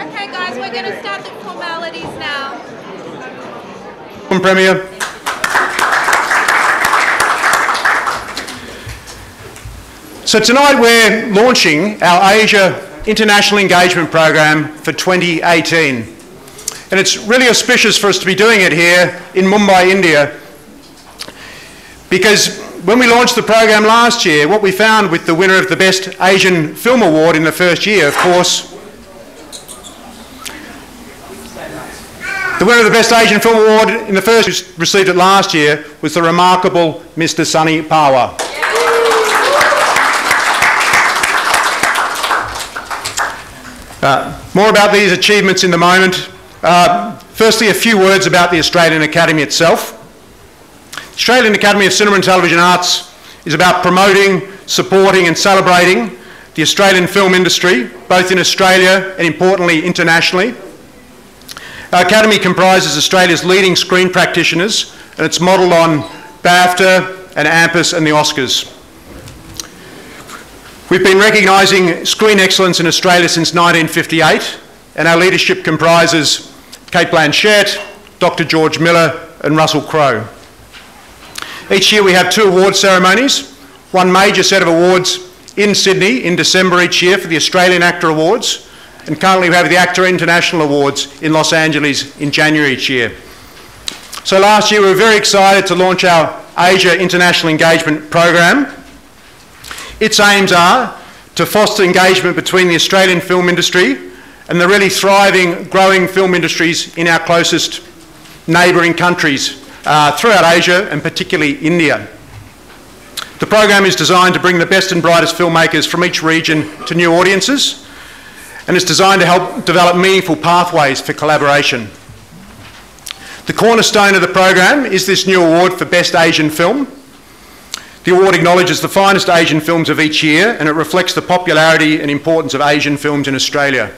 Okay guys, we're going to start the formalities now. Premier. So tonight we're launching our Asia International Engagement Program for 2018. And it's really auspicious for us to be doing it here in Mumbai, India, because when we launched the program last year, what we found with the winner of the Best Asian Film Award in the first year, of course, the winner of the Best Asian Film Award in the first, who received it last year, was the remarkable Mr. Sunny Power. More about these achievements in the moment. Firstly, a few words about the Australian Academy itself. The Australian Academy of Cinema and Television Arts is about promoting, supporting and celebrating the Australian film industry, both in Australia and importantly internationally. Our Academy comprises Australia's leading screen practitioners, and it's modelled on BAFTA and AMPAS and the Oscars. We've been recognising screen excellence in Australia since 1958, and our leadership comprises Kate Blanchett, Dr. George Miller and Russell Crowe. Each year we have two award ceremonies, one major set of awards in Sydney in December each year for the Australian Actor Awards, and currently we have the Aacta International Awards in Los Angeles in January each year. So last year we were very excited to launch our Asia International Engagement Program. Its aims are to foster engagement between the Australian film industry and the really thriving, growing film industries in our closest neighbouring countries throughout Asia and particularly India. The program is designed to bring the best and brightest filmmakers from each region to new audiences, and it's designed to help develop meaningful pathways for collaboration. The cornerstone of the program is this new award for Best Asian Film. The award acknowledges the finest Asian films of each year, and it reflects the popularity and importance of Asian films in Australia.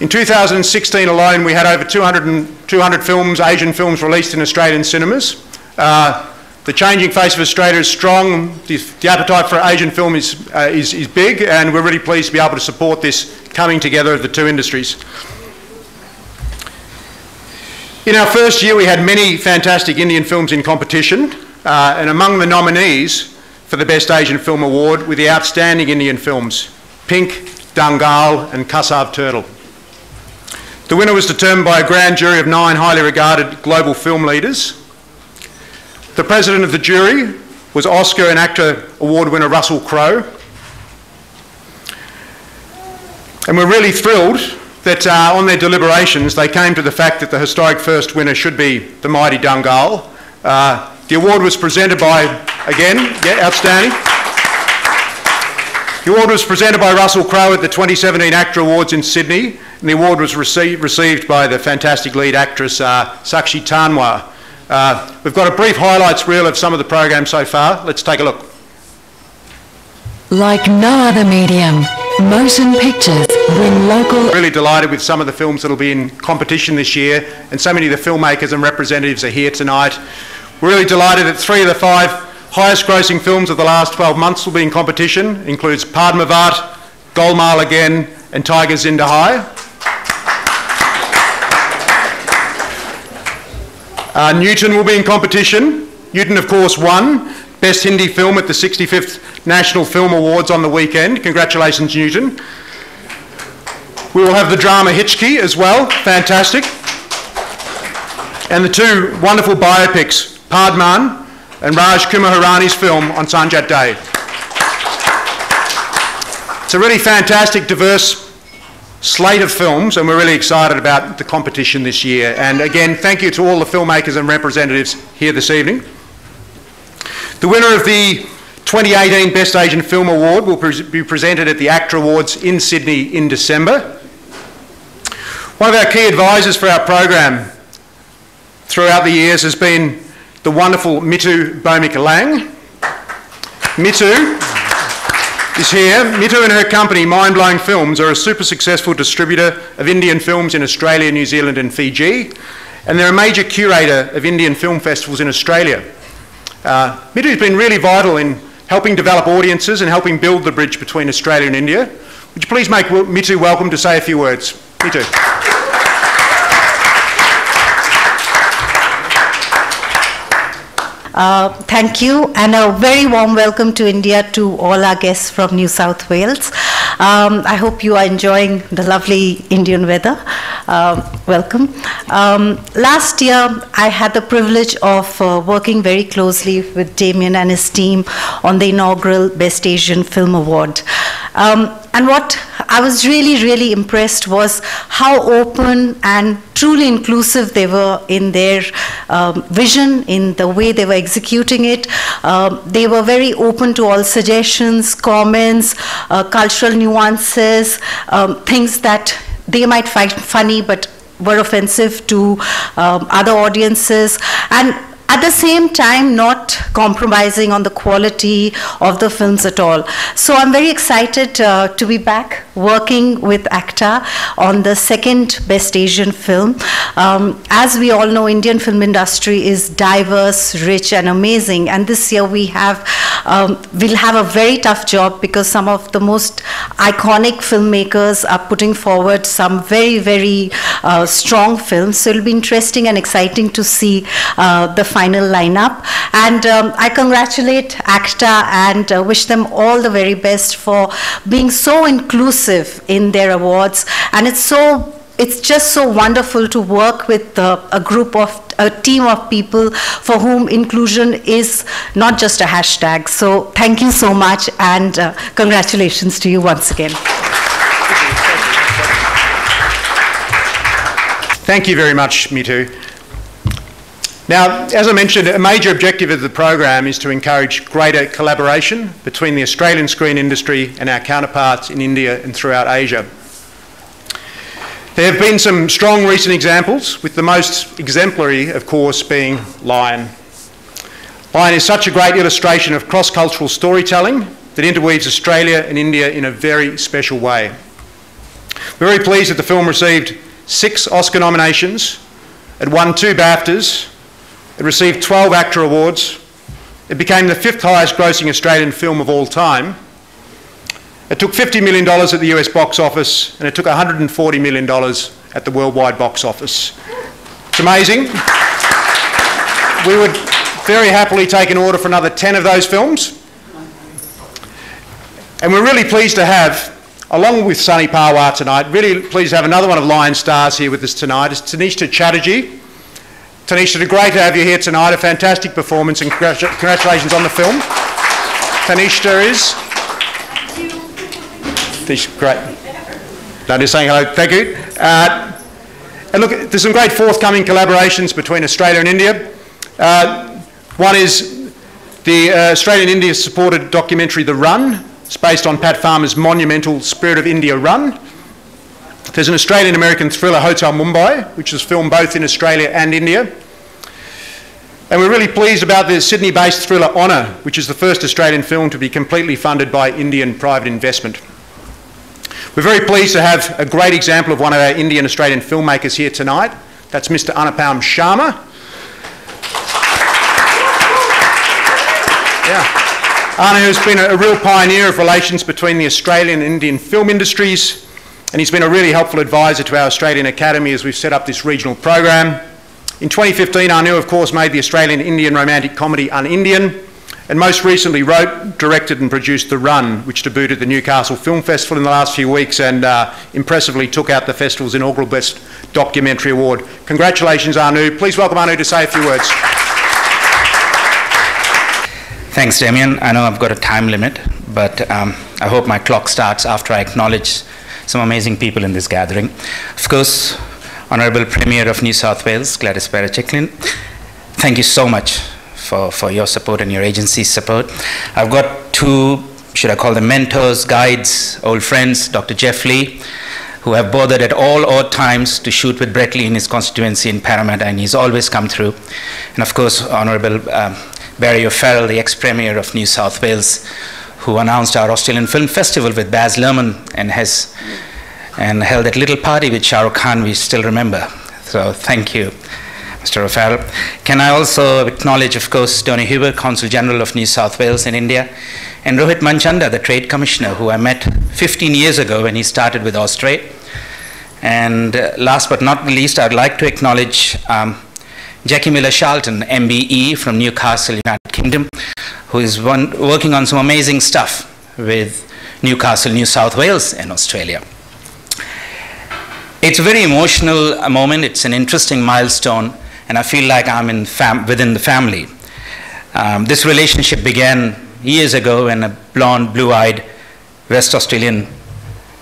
In 2016 alone, we had over 200 films, Asian films, released in Australian cinemas. The changing face of Australia is strong. The appetite for Asian film is big, and we're really pleased to be able to support this coming together of the two industries. In our first year, we had many fantastic Indian films in competition, and among the nominees for the Best Asian Film Award were the outstanding Indian films, Pink, Dangal and Kasav Turtle. The winner was determined by a grand jury of 9 highly regarded global film leaders. The president of the jury was Oscar and Aacta Award winner Russell Crowe. And we're really thrilled that on their deliberations they came to the fact that the historic first winner should be the mighty Dangal. The award was presented by, again, outstanding. The award was presented by Russell Crowe at the 2017 Aacta Awards in Sydney, and the award was received by the fantastic lead actress Sakshi Tanwar. We've got a brief highlights reel of some of the program so far. Let's take a look. Like no other medium, motion pictures bring local... Really delighted with some of the films that will be in competition this year, and so many of the filmmakers and representatives are here tonight. We're really delighted that 3 of the 5 highest grossing films of the last 12 months will be in competition. It includes Padmavat, Golmaal Again and Tiger Zinda Hai. Newton will be in competition. Newton, of course, won Best Hindi Film at the 65th National Film Awards on the weekend. Congratulations, Newton. We will have the drama Hitchki as well. Fantastic. And the 2 wonderful biopics, Padman and Raj Kumar Hirani's film on Sanjat Day. It's a really fantastic, diverse slate of films, and we're really excited about the competition this year. And again, thank you to all the filmmakers and representatives here this evening. The winner of the 2018 Best Asian Film Award will be presented at the Aacta Awards in Sydney in December. One of our key advisors for our program throughout the years has been the wonderful Mitu Bhomika-Lang. Mitu is here. Mitu and her company, Mind Blowing Films, are a super successful distributor of Indian films in Australia, New Zealand and Fiji, and they're a major curator of Indian film festivals in Australia. Mitu has been really vital in helping develop audiences and helping build the bridge between Australia and India. Would you please make Mitu welcome to say a few words? Me too. Thank you, and a very warm welcome to India to all our guests from New South Wales. I hope you are enjoying the lovely Indian weather. Welcome. Last year, I had the privilege of working very closely with Damien and his team on the inaugural Best Asian Film Award. And what I was really impressed was how open and truly inclusive they were in their vision, in the way they were executing it. They were very open to all suggestions, comments, cultural nuances, things that they might find funny but were offensive to other audiences, and at the same time not compromising on the quality of the films at all. So I'm very excited to be back working with Aacta on the second Best Asian film. As we all know, Indian film industry is diverse, rich and amazing, and this year we'll have a very tough job because some of the most iconic filmmakers are putting forward some very strong films. So it'll be interesting and exciting to see the final lineup. And I congratulate Aacta and wish them all the very best for being so inclusive in their awards. And it's just so wonderful to work with a team of people for whom inclusion is not just a hashtag. So thank you so much, and congratulations to you once again. Thank you very much, Mitu. Now, as I mentioned, a major objective of the program is to encourage greater collaboration between the Australian screen industry and our counterparts in India and throughout Asia. There have been some strong recent examples, with the most exemplary, of course, being Lion. Lion is such a great illustration of cross-cultural storytelling that interweaves Australia and India in a very special way. We're very pleased that the film received 6 Oscar nominations, it won 2 BAFTAs, it received 12 Aacta Awards, it became the 5th highest grossing Australian film of all time, it took $50 million at the US box office, and it took $140 million at the worldwide box office. It's amazing. We would very happily take an order for another 10 of those films. And we're really pleased to have, along with Sunny Parwar tonight, really pleased to have another one of Lion's stars here with us tonight. It's Tanishta Chatterjee. Tanishta, it's great to have you here tonight. A fantastic performance, and congratulations on the film. Tanishta is... Great. No, just saying hello. Thank you. And look, there's some great forthcoming collaborations between Australia and India. One is the Australian-India supported documentary The Run. It's based on Pat Farmer's monumental Spirit of India Run. There's an Australian-American thriller, Hotel Mumbai, which is filmed both in Australia and India. And we're really pleased about the Sydney-based thriller Honour, which is the first Australian film to be completely funded by Indian private investment. We're very pleased to have a great example of one of our Indian-Australian filmmakers here tonight. That's Mr. Anupam Sharma. Yeah. Anu has been a real pioneer of relations between the Australian and Indian film industries, and he's been a really helpful advisor to our Australian Academy as we've set up this regional program. In 2015, Anu, of course, made the Australian-Indian romantic comedy Un-Indian, and most recently wrote, directed and produced The Run, which debuted at the Newcastle Film Festival in the last few weeks and impressively took out the festival's inaugural Best Documentary Award. Congratulations, Anu. Please welcome Anu to say a few words. Thanks, Damien. I know I've got a time limit, but I hope my clock starts after I acknowledge some amazing people in this gathering. Of course, Honourable Premier of New South Wales, Gladys Berejiklian, thank you so much for your support and your agency's support. I've got 2, should I call them mentors, guides, old friends, Dr. Jeff Lee, who have bothered at all odd times to shoot with Brett Lee in his constituency in Parramatta, and he's always come through. And of course, Honourable Barry O'Farrell, the ex-Premier of New South Wales, who announced our Australian Film Festival with Baz Luhrmann and held that little party with Shah Rukh Khan we still remember. So thank you, Mr. O'Farrell. Can I also acknowledge, of course, Tony Huber, Consul General of New South Wales in India, and Rohit Manchanda, the Trade Commissioner, who I met 15 years ago when he started with Austrade. And last but not least, I'd like to acknowledge Jackie Miller-Charlton, MBE from Newcastle, United Kingdom, who is working on some amazing stuff with Newcastle, New South Wales in Australia. It's a very emotional moment. It's an interesting milestone, and I feel like I'm within the family. This relationship began years ago when a blonde, blue-eyed West Australian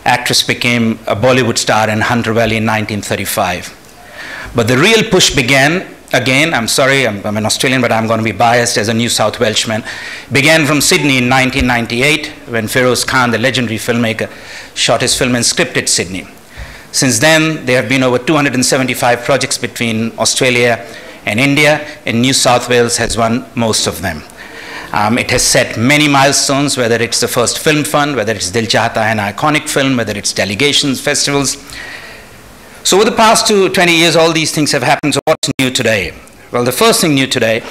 actress became a Bollywood star in Hunter Valley in 1935. But the real push began, again, I'm sorry, I'm an Australian, but I'm going to be biased as a New South Welshman, began from Sydney in 1998 when Feroz Khan, the legendary filmmaker, shot his film and scripted Sydney. Since then, there have been over 275 projects between Australia and India, and New South Wales has won most of them. It has set many milestones, whether it's the first film fund, whether it's Dil Chahta Hai, an iconic film, whether it's delegations, festivals. So over the past 20 years, all these things have happened. So what's new today? Well, the first thing new today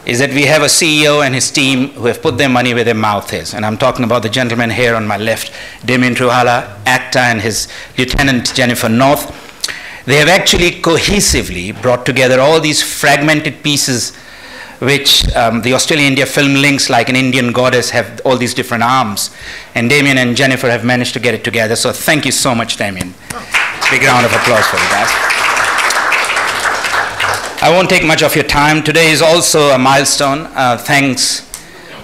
is that we have a CEO and his team who have put their money where their mouth is. And I'm talking about the gentleman here on my left, Damien Truhala, Aacta, and his lieutenant, Jennifer North. They have actually cohesively brought together all these fragmented pieces which the Australia-India film links, like an Indian goddess, have all these different arms. And Damien and Jennifer have managed to get it together. So thank you so much, Damien. Big round of applause for you guys. I won't take much of your time. Today is also a milestone, thanks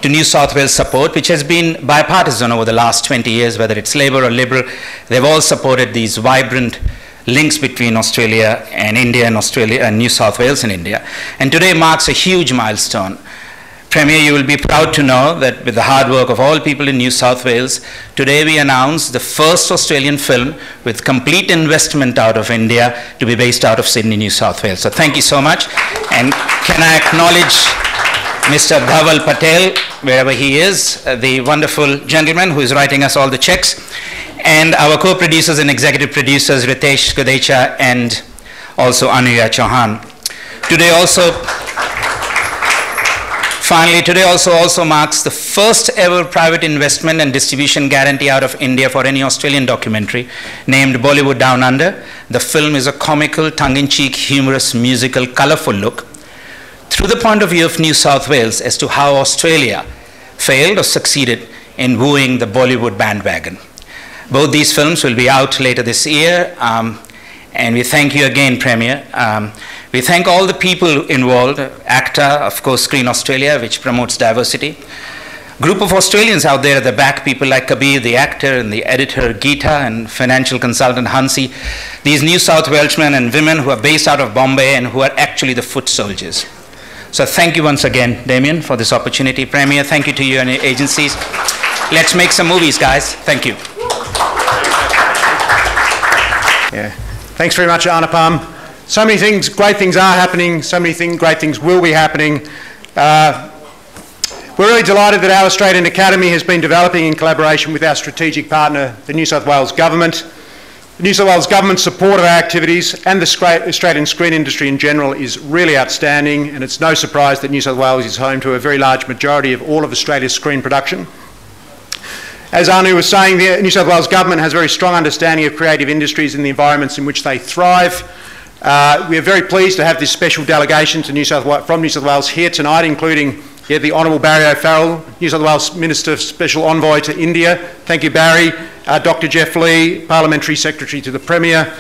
to New South Wales support, which has been bipartisan over the last 20 years, whether it's Labour or Liberal. They've all supported these vibrant links between Australia and India, and Australia and New South Wales and India. And today marks a huge milestone. Premier, you will be proud to know that with the hard work of all people in New South Wales, today we announce the first Australian film with complete investment out of India to be based out of Sydney, New South Wales. So thank you so much. And can I acknowledge Mr. Dhaval Patel, wherever he is, the wonderful gentleman who is writing us all the checks, and our co-producers and executive producers, Ritesh Gadecha and also Anuya Chauhan. Today also, finally, today also marks the first ever private investment and distribution guarantee out of India for any Australian documentary named Bollywood Down Under. The film is a comical, tongue-in-cheek, humorous, musical, colourful look through the point of view of New South Wales as to how Australia failed or succeeded in wooing the Bollywood bandwagon. Both these films will be out later this year, and we thank you again, Premier. We thank all the people involved, Aacta, of course, Screen Australia, which promotes diversity. Group of Australians out there at the back, people like Kabir, the actor, and the editor, Geeta, and financial consultant, Hansi. These New South Welshmen and women who are based out of Bombay and who are actually the foot soldiers. So thank you once again, Damien, for this opportunity. Premier, thank you to you and your agencies. Let's make some movies, guys. Thank you. Yeah. Thanks very much, Anupam. So many things, great things are happening, so many great things will be happening. We're really delighted that our Australian Academy has been developing in collaboration with our strategic partner, the New South Wales Government. The New South Wales Government's support of our activities and the Australian screen industry in general is really outstanding, and it's no surprise that New South Wales is home to a very large majority of all of Australia's screen production. As Anu was saying, the New South Wales Government has a very strong understanding of creative industries and the environments in which they thrive. We are very pleased to have this special delegation to from New South Wales here tonight, including the Honourable Barry O'Farrell, New South Wales Minister Special Envoy to India. Thank you, Barry. Dr. Jeff Lee, Parliamentary Secretary to the Premier.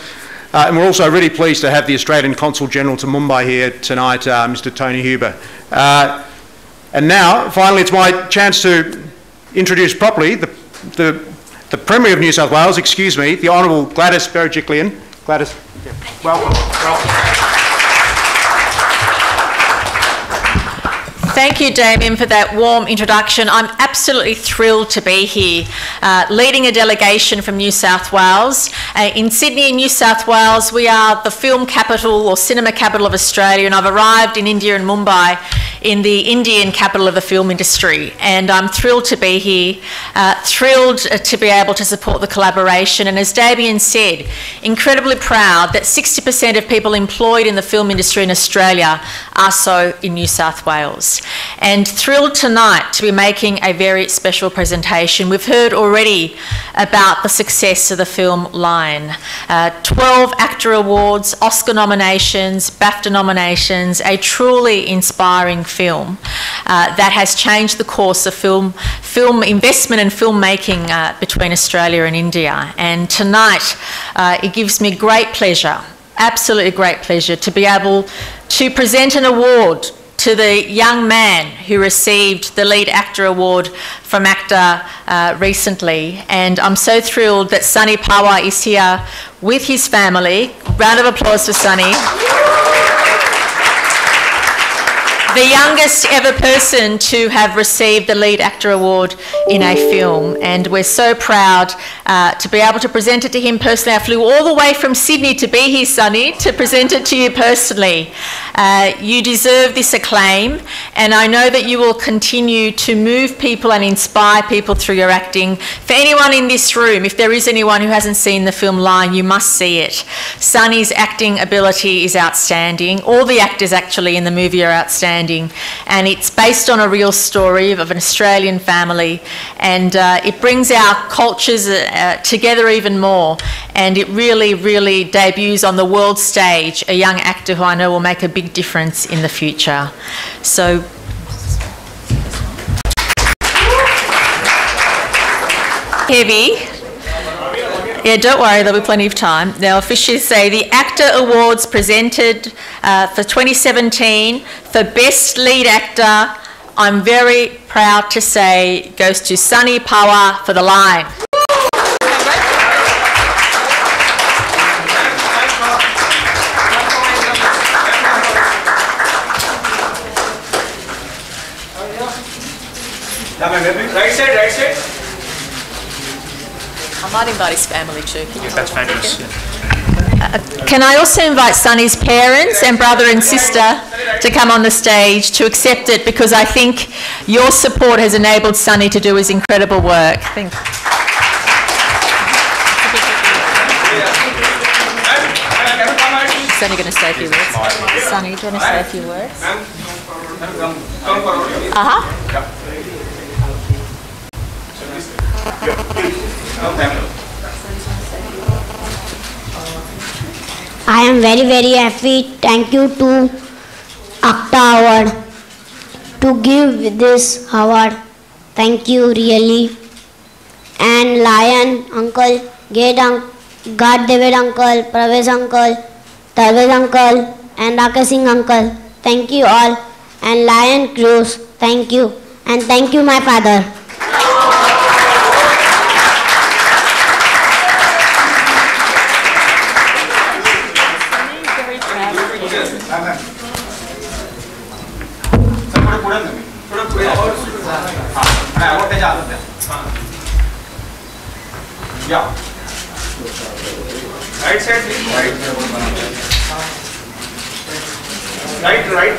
And we're also really pleased to have the Australian Consul General to Mumbai here tonight, Mr. Tony Huber. And now, finally, it's my chance to introduce properly the Premier of New South Wales, excuse me, the Honourable Gladys Berejiklian. Gladys, welcome. Thank you, Damien, for that warm introduction. I'm absolutely thrilled to be here, leading a delegation from New South Wales. In Sydney, New South Wales, we are the film capital or cinema capital of Australia, and I've arrived in India and Mumbai in the Indian capital of the film industry, and I'm thrilled to be here, thrilled to be able to support the collaboration, and as Damien said, incredibly proud that 60% of people employed in the film industry in Australia are so in New South Wales. And thrilled tonight to be making a very special presentation. We've heard already about the success of the film Lion. 12 AACTA awards, Oscar nominations, BAFTA nominations, a truly inspiring film that has changed the course of film investment and filmmaking between Australia and India. And tonight it gives me great pleasure, absolutely great pleasure, to be able to present an award to the young man who received the lead actor award from Aacta recently. And I'm so thrilled that Sunny Pawar is here with his family. Round of applause for Sunny. The youngest ever person to have received the lead actor award in a film, and we're so proud to be able to present it to him personally. I flew all the way from Sydney to be here, Sunny, to present it to you personally. You deserve this acclaim, and I know that you will continue to move people and inspire people through your acting. For anyone in this room, if there is anyone who hasn't seen the film Lion, you must see it. Sunny's acting ability is outstanding. All the actors actually in the movie are outstanding. And it's based on a real story of an Australian family, and it brings our cultures together even more, and it really, really debuts on the world stage a young actor who I know will make a big difference in the future. So heavy. Yeah, don't worry, there'll be plenty of time. Now, officially say the AACTA Awards presented for 2017 for Best Lead Actor, I'm very proud to say, goes to Sunny Pawar for The Lion. Right side, right side. I might invite his family too. That's fabulous. Can I also invite Sunny's parents and brother and sister to come on the stage to accept it, because I think your support has enabled Sunny to do his incredible work. Thank you. Sunny going to say a few words. Sunny, do you want to say a few words? I am very, very happy. Thank you to Aacta Award to give this award. Thank you really. And Lion uncle, God David uncle, Pravesh uncle, Tarvez uncle, and Rakesh Singh uncle. Thank you all. And Lion Cruz, thank you. And thank you my father. Yeah. Right side, please. Right. Right.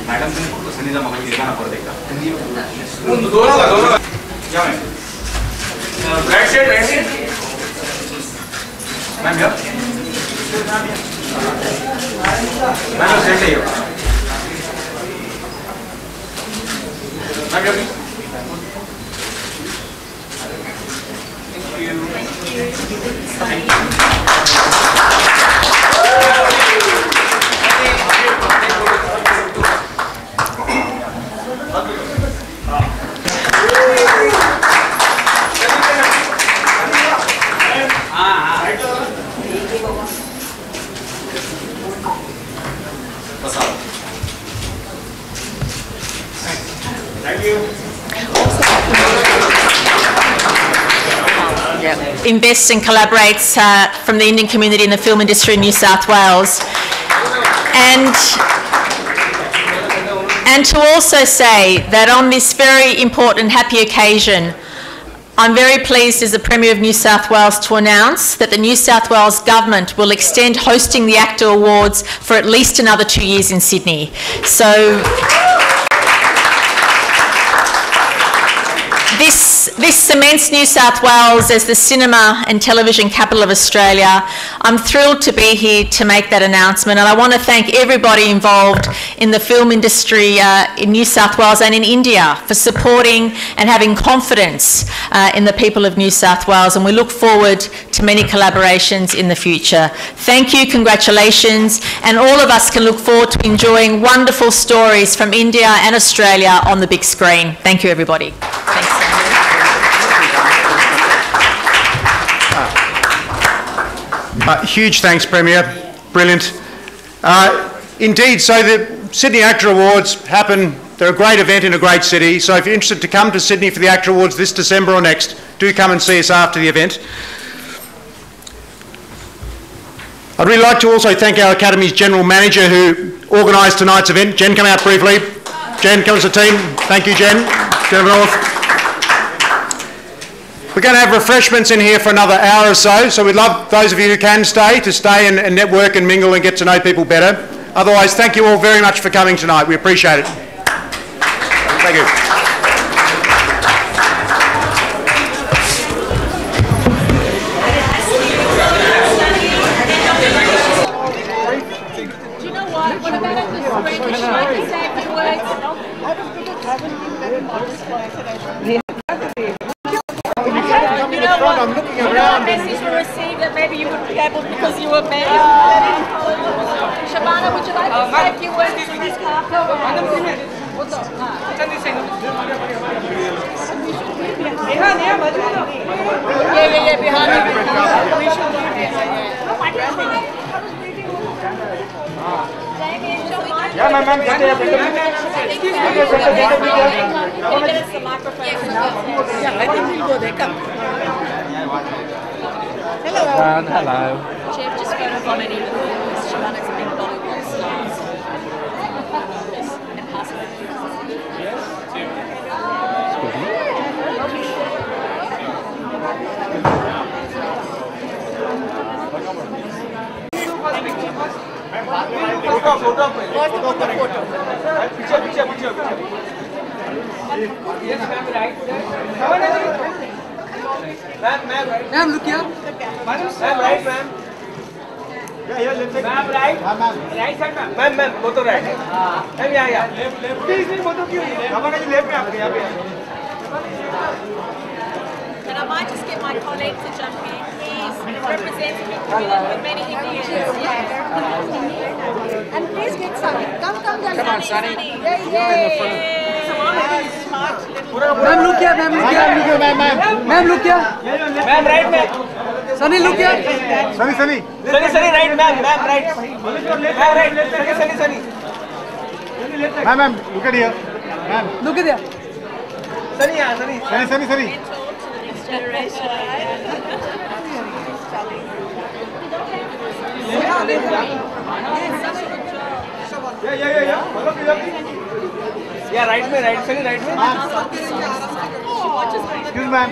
Madam ने photo सनीजा मगर दिखाना पड़ देगा दोनों क्या ma'am right side ma'am यार ma'am set है ma'am यार Invests and collaborates from the Indian community in the film industry in New South Wales. And to also say that on this very important happy occasion, I'm very pleased as the Premier of New South Wales to announce that the New South Wales Government will extend hosting the Aacta Awards for at least another 2 years in Sydney. So this cements New South Wales as the cinema and television capital of Australia. I'm thrilled to be here to make that announcement, and I want to thank everybody involved in the film industry in New South Wales and in India for supporting and having confidence in the people of New South Wales, and we look forward to many collaborations in the future. Thank you, congratulations, and all of us can look forward to enjoying wonderful stories from India and Australia on the big screen. Thank you, everybody. Thanks. Huge thanks, Premier. Brilliant. Indeed, so the Sydney Aacta Awards happen. They're a great event in a great city. So if you're interested to come to Sydney for the Aacta Awards this December or next, do come and see us after the event. I'd really like to also thank our Academy's General Manager who organised tonight's event. Jen, come out briefly. Jen, come as a team. Thank you, Jen. Jennifer North. We're going to have refreshments in here for another hour or so, so we'd love those of you who can stay to stay and network and mingle and get to know people better. Otherwise, thank you all very much for coming tonight. We appreciate it. Thank you. Do you know what? What about at the screen? Would you like to say a few words? You know what? I'm looking around. A message we received that maybe you would be able because you were married. Sabana, would you like to say a few words to this couple? Yeah, behind you. We should be behind. Yeah, ma'am. Yeah, I think we'll go there. Come. Hello. Hello. Chef, just photo vomiting. Shabana's a big Bollywood star. And pass Ma'am, look here. Ma'am, right, ma'am. Ma'am, right. Right side, ma'am. Ma'am, both are right. Ma'am, yeah. Please, both of you. Sabana ji left में आपके यहाँ पे. And I might just get my colleague to jump in. He's representing the community with many Indians. Yeah. And please get Sunny. Come, Come on, Sunny. Yay. Ma'am, look here. Ma'am, look here. Ma'am, right, ma'am. Sunny, look here. Sunny, right, ma'am. Ma'am, right. Ma'am, right. Sunny. Ma'am, look at here. Ma'am. Look at there. Sunny, yeah, Sunny. Next generation. Yeah, right, ma'am. Sunny, right, ma'am. Excuse ma'am.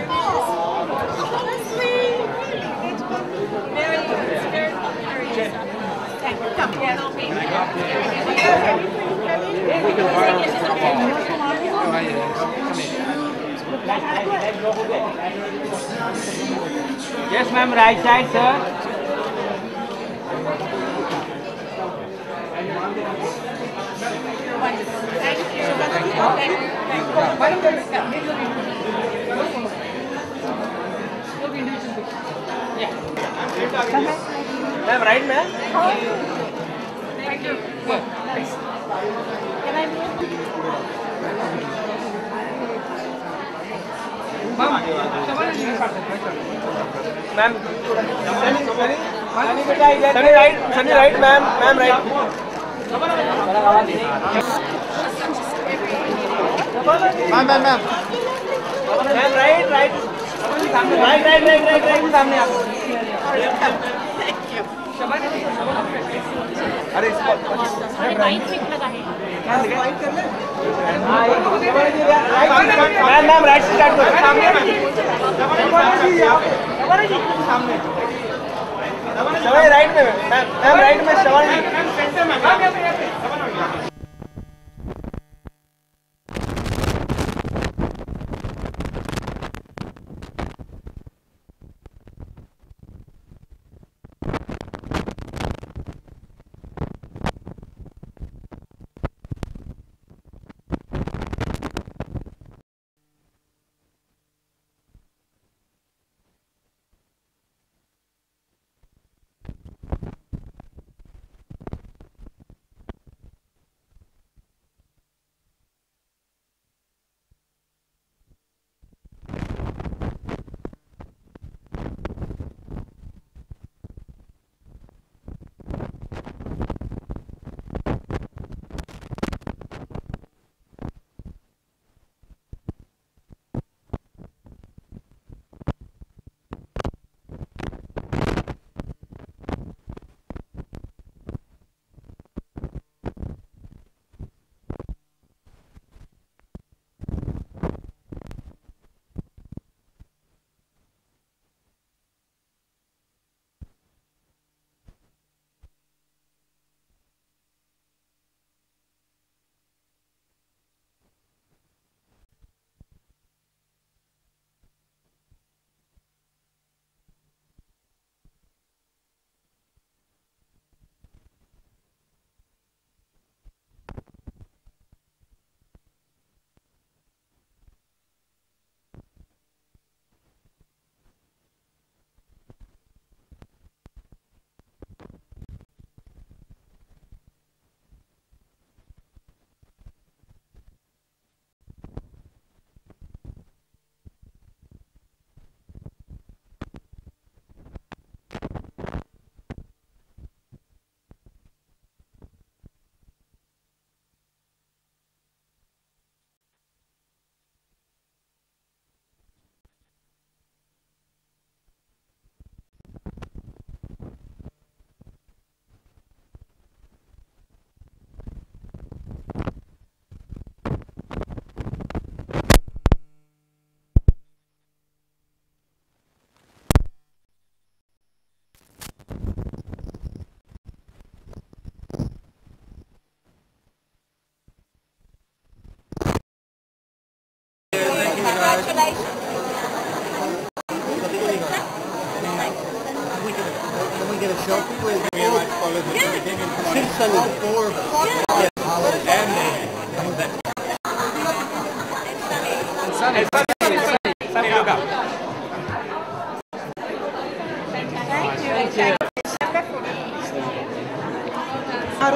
Yes, ma'am. Right side, sir. Ma'am, right, ma'am? Thank you. Can I Ma'am, Sunny right, ma'am right. Ma'am. Ma'am right. Right, सामने आप. अरे इसको line pick लगा है. Ma'am right start करो सामने Shivani right में ma'am right में शवानी सेंटर में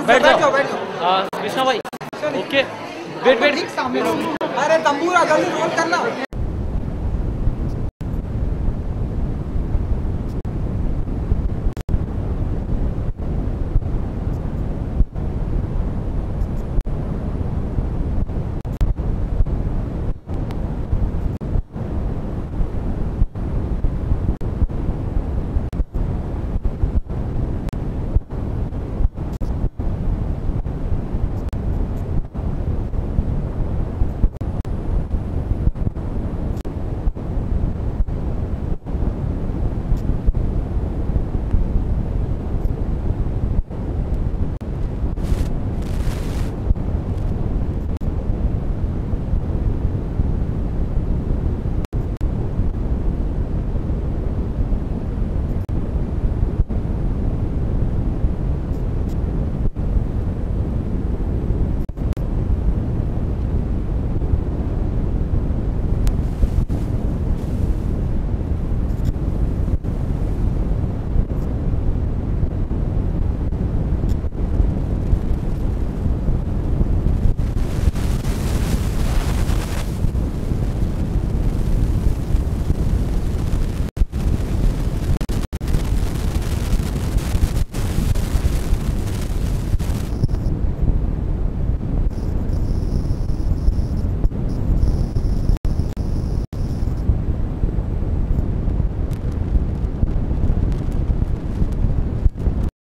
बैठ जाओ कृष्णा भाई ओके वेट वेट अरे तंबूरा जल्दी रोल करना